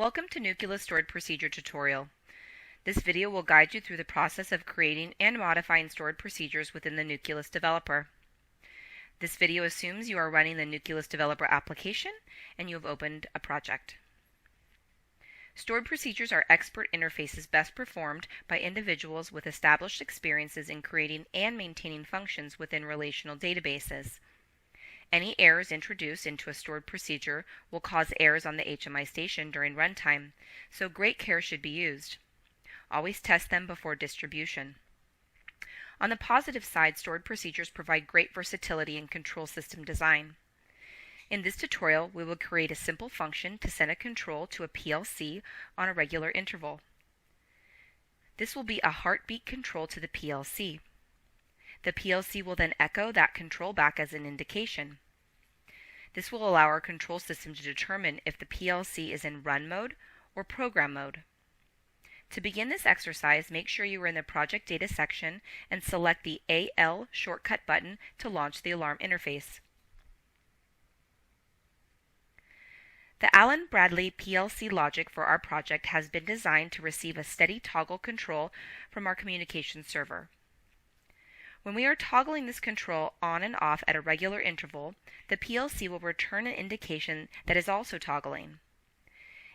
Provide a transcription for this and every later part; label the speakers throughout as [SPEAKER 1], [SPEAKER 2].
[SPEAKER 1] Welcome to Nucleus Stored Procedure tutorial. This video will guide you through the process of creating and modifying stored procedures within the Nucleus developer. This video assumes you are running the Nucleus developer application and you have opened a project. Stored procedures are expert interfaces best performed by individuals with established experiences in creating and maintaining functions within relational databases. Any errors introduced into a stored procedure will cause errors on the HMI station during runtime, so great care should be used. Always test them before distribution. On the positive side, stored procedures provide great versatility in control system design. In this tutorial, we will create a simple function to send a control to a PLC on a regular interval. This will be a heartbeat control to the PLC. The PLC will then echo that control back as an indication. This will allow our control system to determine if the PLC is in run mode or program mode. To begin this exercise, make sure you are in the project data section and select the AL shortcut button to launch the alarm interface. The Allen-Bradley PLC logic for our project has been designed to receive a steady toggle control from our communication server. When we are toggling this control on and off at a regular interval, the PLC will return an indication that is also toggling.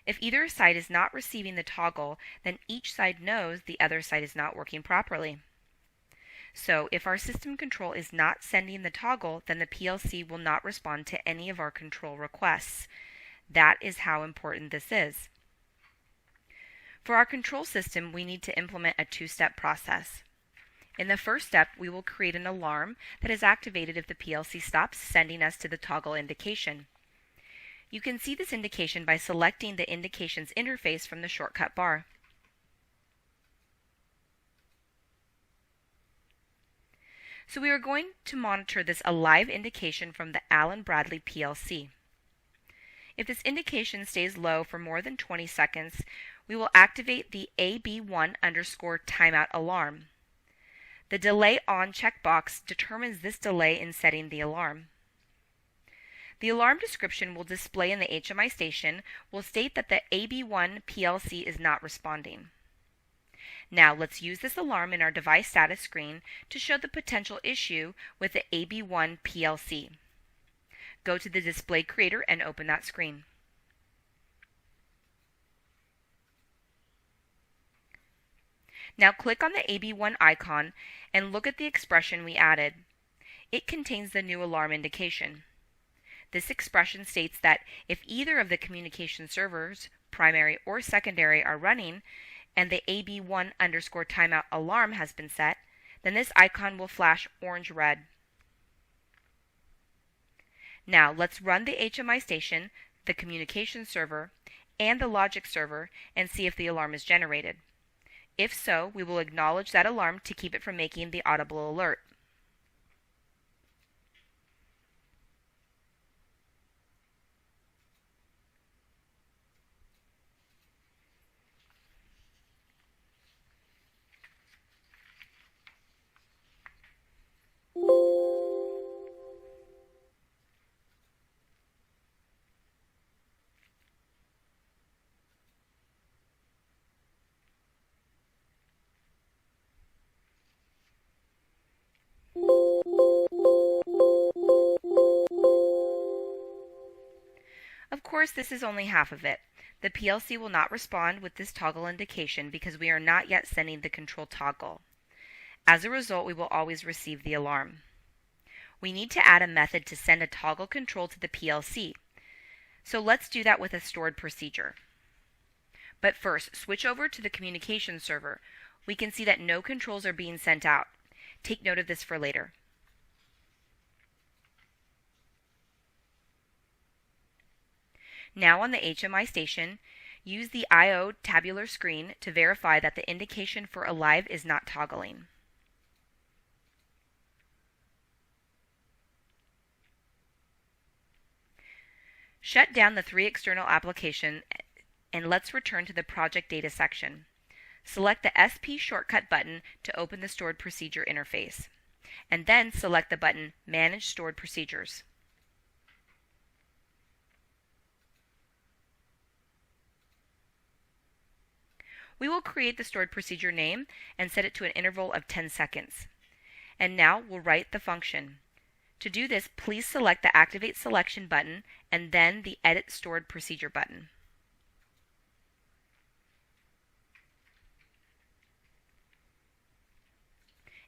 [SPEAKER 1] If either side is not receiving the toggle, then each side knows the other side is not working properly. So, if our system control is not sending the toggle, then the PLC will not respond to any of our control requests. That is how important this is. For our control system, we need to implement a two-step process. In the first step, we will create an alarm that is activated if the PLC stops sending us to the toggle indication. You can see this indication by selecting the indications interface from the shortcut bar. So we are going to monitor this alive indication from the Allen-Bradley PLC. If this indication stays low for more than 20 seconds, we will activate the AB1_timeout alarm. The Delay On checkbox determines this delay in setting the alarm. The alarm description will display in the HMI station will state that the AB1 PLC is not responding. Now let's use this alarm in our device status screen to show the potential issue with the AB1 PLC. Go to the display creator and open that screen. Now click on the AB1 icon and look at the expression we added. It contains the new alarm indication. This expression states that if either of the communication servers, primary or secondary, are running and the AB1_timeout alarm has been set, then this icon will flash orange-red. Now let's run the HMI station, the communication server, and the logic server and see if the alarm is generated. If so, we will acknowledge that alarm to keep it from making the audible alert. Of course, this is only half of it. The PLC will not respond with this toggle indication because we are not yet sending the control toggle. As a result, we will always receive the alarm. We need to add a method to send a toggle control to the PLC. So let's do that with a stored procedure. But first, switch over to the communication server. We can see that no controls are being sent out. Take note of this for later. Now on the HMI station, use the I/O tabular screen to verify that the indication for alive is not toggling. Shut down the 3 external applications and let's return to the project data section. Select the SP shortcut button to open the stored procedure interface, and then select the button Manage Stored Procedures. We will create the stored procedure name and set it to an interval of 10 seconds. And now we'll write the function. To do this, please select the Activate Selection button and then the Edit Stored Procedure button.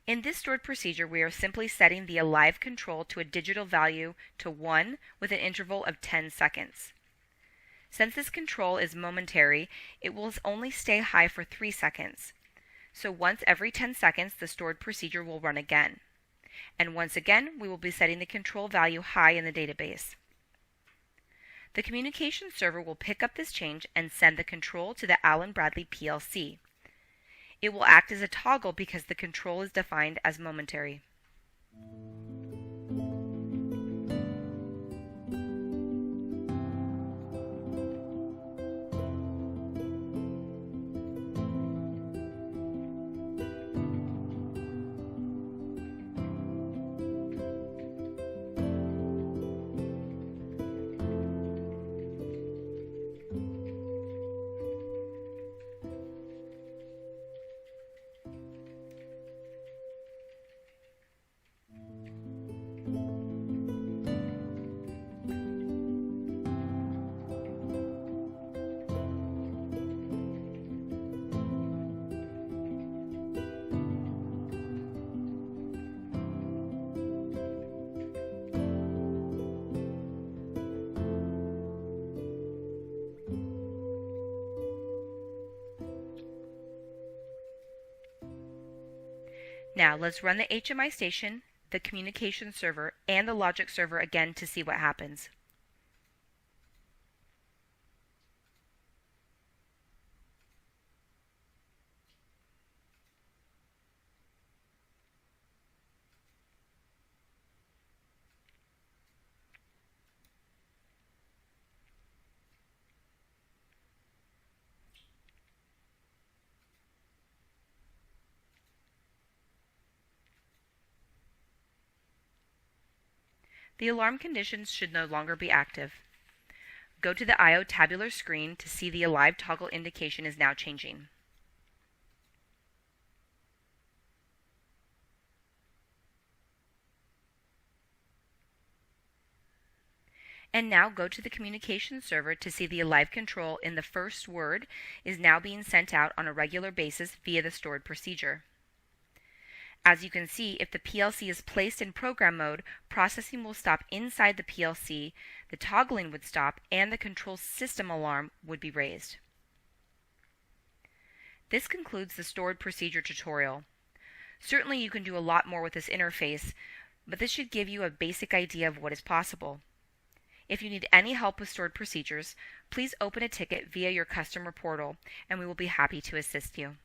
[SPEAKER 1] In this stored procedure, we are simply setting the alive control to a digital value to 1 with an interval of 10 seconds. Since this control is momentary, it will only stay high for 3 seconds. So once every 10 seconds, the stored procedure will run again. And once again, we will be setting the control value high in the database. The communication server will pick up this change and send the control to the Allen Bradley PLC. It will act as a toggle because the control is defined as momentary. Now let's run the HMI station, the communication server, and the logic server again to see what happens. The alarm conditions should no longer be active. Go to the I/O tabular screen to see the alive toggle indication is now changing. And now go to the communication server to see the alive control in the first word is now being sent out on a regular basis via the stored procedure. As you can see, if the PLC is placed in program mode, processing will stop inside the PLC, the toggling would stop, and the control system alarm would be raised. This concludes the stored procedure tutorial. Certainly you can do a lot more with this interface, but this should give you a basic idea of what is possible. If you need any help with stored procedures, please open a ticket via your customer portal, and we will be happy to assist you.